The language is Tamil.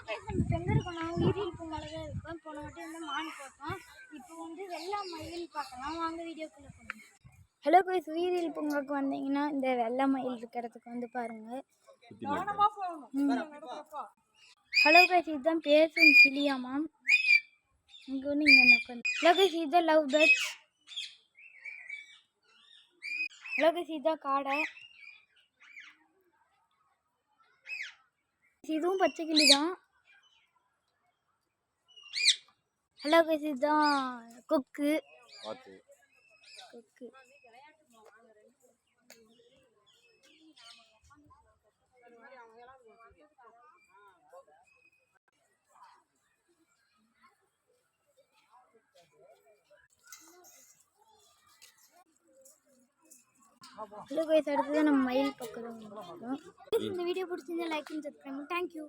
நம்ம எங்கே இருக்கோம்? நான் உயிரிழப்பு மலை தான் இருக்கோம். போன வாட்டி வந்து மான் பார்த்தோம். இப்போ வந்து வெள்ளை மயில் பார்க்கலாம். வாங்க வீடியோக்குள்ளே போகலாம். ஹலோ கைஸ், உயிரியல் பூங்காவுக்கு வந்தீங்கன்னா இந்த வெள்ளை மயில் இருக்கிற இடத்துக்கு வந்து பாருங்கள். ஹலோ கைஸ், இதுதான் பேசும் கிளியாமா. இங்கே வந்து இங்கே உட்காந்து. ஹலோ கைஸ், இதுதான் லவ் பேர்ட்ஸ். ஹலோ கைஸ், இதுதான் காடை. இதுவும் பச்சை கிளி தான். ஹலோ கைஸ், இதுதான் கொக்கு. கொக்கு ஹலோ கைஸ், அடுத்தது நம்ம மயில் பக்கம். இந்த வீடியோ பிடிச்சிருந்தா லைக் அண்ட் சப்ஸ்கிரைப். தேங்க்யூ.